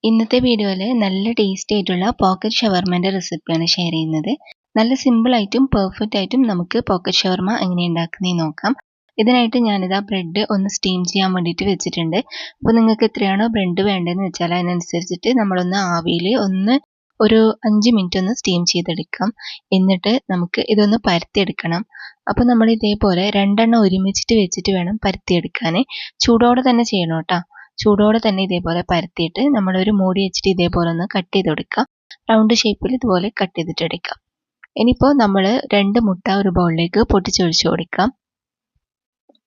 ഇന്നത്തെ വീഡിയോയിൽ നല്ല ടേസ്റ്റി ആയിട്ടുള്ള പോക്കറ്റ് ഷവർമേൻ്റെ റെസിപ്പിയാണ് ഷെയർ ചെയ്യുന്നത്. നല്ല സിമ്പിളായിട്ടും പെർഫെക്റ്റ് ആയിട്ടും നമുക്ക് പോക്കറ്റ് ഷവർമ എങ്ങനെ ഉണ്ടാക്കുന്നതെന്ന് നോക്കാം. ഇതിനായിട്ട് ഞാനിതാ ബ്രെഡ് ഒന്ന് സ്റ്റീം ചെയ്യാൻ വേണ്ടിയിട്ട് വെച്ചിട്ടുണ്ട്. അപ്പോൾ നിങ്ങൾക്ക് എത്രയാണോ ബ്രെഡ് വേണ്ടതെന്ന് വെച്ചാൽ അതിനനുസരിച്ചിട്ട് നമ്മളൊന്ന് ആവിയിൽ ഒരു 5 മിനിറ്റ് ഒന്ന് സ്റ്റീം ചെയ്തെടുക്കാം. എന്നിട്ട് നമുക്ക് ഇതൊന്ന് പരത്തിയെടുക്കണം. അപ്പോൾ നമ്മൾ ഇതേപോലെ 2 എണ്ണം ഒരുമിച്ചിട്ട് വെച്ചിട്ട് വേണം പരത്തിയെടുക്കാൻ. ചൂടോടെ തന്നെ ചെയ്യണം കേട്ടോ. ചൂടോടെ തന്നെ ഇതേപോലെ പരത്തിയിട്ട് നമ്മളൊരു മൂടി വെച്ചിട്ട് ഇതേപോലെ ഒന്ന് കട്ട് ചെയ്ത് കൊടുക്കാം. റൗണ്ട് ഷേപ്പിൽ ഇതുപോലെ കട്ട് ചെയ്തിട്ട് എടുക്കാം. ഇനിയിപ്പോൾ നമ്മൾ 2 മുട്ട ഒരു ബൗളിലേക്ക് പൊട്ടിച്ചൊഴിച്ച് കൊടുക്കാം.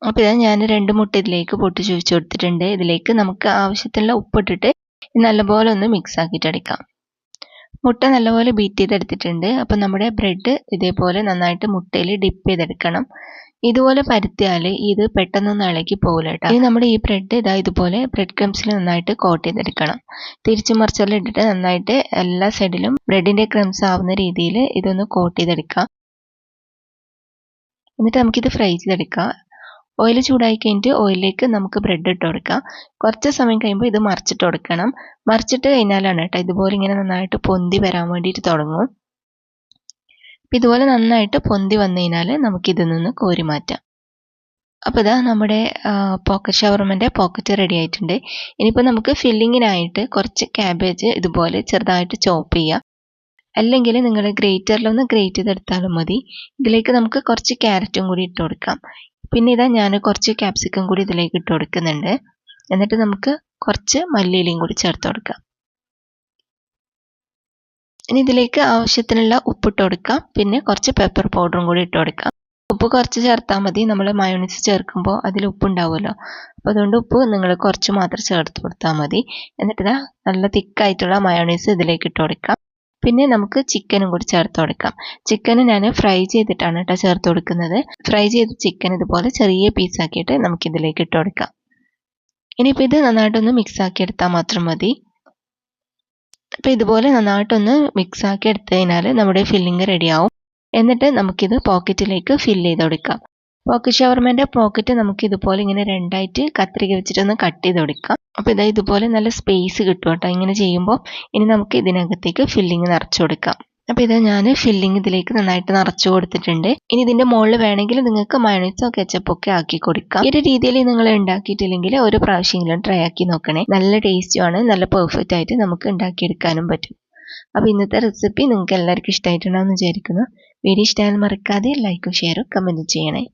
അപ്പോൾ ഇതാ ഞാൻ 2 മുട്ട ഇതിലേക്ക് പൊട്ടിച്ചൊഴിച്ച് കൊടുത്തിട്ടുണ്ട്. ഇതിലേക്ക് നമുക്ക് ആവശ്യത്തിനുള്ള ഉപ്പിട്ടിട്ട് നല്ലപോലെ ഒന്ന് മിക്സ് ആക്കിയിട്ട് എടുക്കാം. മുട്ട നല്ലപോലെ ബീറ്റ് ചെയ്തെടുത്തിട്ടുണ്ട്. അപ്പോൾ നമ്മുടെ ബ്രെഡ് ഇതേപോലെ നന്നായിട്ട് മുട്ടയിൽ ഡിപ്പ് ചെയ്തെടുക്കണം. ഇതുപോലെ പരത്തിയാൽ ഇത് പെട്ടെന്നൊന്നും ഇളകി പോകില്ല കേട്ടോ. ഇനി നമ്മുടെ ഈ ബ്രെഡ് ഇതുപോലെ ബ്രെഡ് ക്രംസിൽ നന്നായിട്ട് കോട്ട് ചെയ്തെടുക്കണം. തിരിച്ചു മറിച്ചെല്ലാം ഇട്ടിട്ട് നന്നായിട്ട് എല്ലാ സൈഡിലും ബ്രെഡിന്റെ ക്രംസ് ആവുന്ന രീതിയിൽ ഇതൊന്ന് കോട്ട് ചെയ്തെടുക്കാം. എന്നിട്ട് നമുക്കിത് ഫ്രൈ ചെയ്തെടുക്കാം. ഓയിൽ ചൂടായി കഴിഞ്ഞിട്ട് ഓയിലിലേക്ക് നമുക്ക് ബ്രെഡ് ഇട്ട് കൊടുക്കാം. കുറച്ച് സമയം കഴിയുമ്പോൾ ഇത് മറിച്ചിട്ട് കൊടുക്കണം. മറിച്ചിട്ട് കഴിഞ്ഞാലാണ് കേട്ടോ ഇതുപോലെ ഇങ്ങനെ നന്നായിട്ട് പൊന്തി വരാൻ വേണ്ടിയിട്ട് തുടങ്ങും. ഇതുപോലെ നന്നായിട്ട് പൊന്തി വന്നു കഴിഞ്ഞാൽ നമുക്കിതിൽ നിന്ന് കോരി മാറ്റാം. അപ്പോൾ ഇതാ നമ്മുടെ പോക്കറ്റ് ഷവർമൻ്റെ പോക്കറ്റ് റെഡി ആയിട്ടുണ്ട്. ഇനിയിപ്പോൾ നമുക്ക് ഫില്ലിങ്ങിനായിട്ട് കുറച്ച് ക്യാബേജ് ഇതുപോലെ ചെറുതായിട്ട് ചോപ്പ് ചെയ്യാം. അല്ലെങ്കിൽ നിങ്ങൾ ഗ്രേറ്ററിലൊന്ന് ഗ്രേറ്റ് ചെയ്തെടുത്താലും മതി. ഇതിലേക്ക് നമുക്ക് കുറച്ച് ക്യാരറ്റും കൂടി ഇട്ട് കൊടുക്കാം. പിന്നെ ഇതാ ഞാൻ കുറച്ച് ക്യാപ്സിക്കം കൂടി ഇതിലേക്ക് ഇട്ട് കൊടുക്കുന്നുണ്ട്. എന്നിട്ട് നമുക്ക് കുറച്ച് മല്ലിയിലയും കൂടി ചേർത്ത് കൊടുക്കാം. ഇനി ഇതിലേക്ക് ആവശ്യത്തിനുള്ള ഉപ്പിട്ട് കൊടുക്കാം. പിന്നെ കുറച്ച് പെപ്പർ പൗഡറും കൂടി ഇട്ട് കൊടുക്കാം. ഉപ്പ് കുറച്ച് ചേർത്താൽ മതി. നമ്മൾ മയോണൈസ് ചേർക്കുമ്പോൾ അതിൽ ഉപ്പുണ്ടാവുമല്ലോ. അപ്പോൾ അതുകൊണ്ട് ഉപ്പ് നിങ്ങൾ കുറച്ച് മാത്രം ചേർത്ത് കൊടുത്താൽ മതി. എന്നിട്ട് ഇതാ നല്ല തിക്കായിട്ടുള്ള മയോണൈസ് ഇതിലേക്ക് ഇട്ട് കൊടുക്കാം. പിന്നെ നമുക്ക് ചിക്കനും കൂടി ചേർത്ത് കൊടുക്കാം. ചിക്കന് ഞാൻ ഫ്രൈ ചെയ്തിട്ടാണ് കേട്ടോ ചേർത്ത് കൊടുക്കുന്നത്. ഫ്രൈ ചെയ്ത ചിക്കൻ ഇതുപോലെ ചെറിയ പീസാക്കിയിട്ട് നമുക്കിതിലേക്ക് ഇട്ട് കൊടുക്കാം. ഇനിയിപ്പോൾ ഇത് നന്നായിട്ടൊന്ന് മിക്സ് ആക്കി എടുത്താൽ മാത്രം മതി. അപ്പോൾ ഇതുപോലെ നന്നായിട്ടൊന്ന് മിക്സ് ആക്കി എടുത്തു കഴിഞ്ഞാൽ നമ്മുടെ ഫില്ലിങ് റെഡിയാവും. എന്നിട്ട് നമുക്കിത് പോക്കറ്റിലേക്ക് ഫില്ല് ചെയ്ത് കൊടുക്കാം. പോക്കറ്റ് ഷവർമേൻ്റെ പോക്കറ്റ് നമുക്ക് ഇതുപോലെ ഇങ്ങനെ രണ്ടായിട്ട് കത്രിക വെച്ചിട്ടൊന്ന് കട്ട് ചെയ്ത് കൊടുക്കാം. അപ്പോൾ ഇതുപോലെ നല്ല സ്പേസ് കിട്ടും കേട്ടോ ഇങ്ങനെ ചെയ്യുമ്പോൾ. ഇനി നമുക്ക് ഇതിനകത്തേക്ക് ഫില്ലിങ് നിറച്ചു കൊടുക്കാം. അപ്പോൾ ഞാൻ ഫില്ലിങ് ഇതിലേക്ക് നന്നായിട്ട് നിറച്ചു കൊടുത്തിട്ടുണ്ട്. ഇനി ഇതിൻ്റെ മുകളിൽ വേണമെങ്കിൽ നിങ്ങൾക്ക് മയോണൈസോ കെച്ചപ്പോ ഒക്കെ ആക്കി കൊടുക്കാം. ഈ ഒരു രീതിയിൽ നിങ്ങൾ ഉണ്ടാക്കിയിട്ടില്ലെങ്കിൽ ഒരു പ്രാവശ്യമെങ്കിലും ട്രൈ ആക്കി നോക്കണേ. നല്ല ടേസ്റ്റുമാണ്. നല്ല പെർഫെക്റ്റ് ആയിട്ട് നമുക്ക് ഉണ്ടാക്കിയെടുക്കാനും പറ്റും. അപ്പോൾ ഇന്നത്തെ റെസിപ്പി നിങ്ങൾക്ക് എല്ലാവർക്കും ഇഷ്ടമായിട്ടുണ്ടാവുമെന്ന് വിചാരിക്കുന്നു. വീഡിയോ ഇഷ്ടമായാൽ മറക്കാതെ ലൈക്കും ഷെയറും കമൻറ്റും ചെയ്യണേ.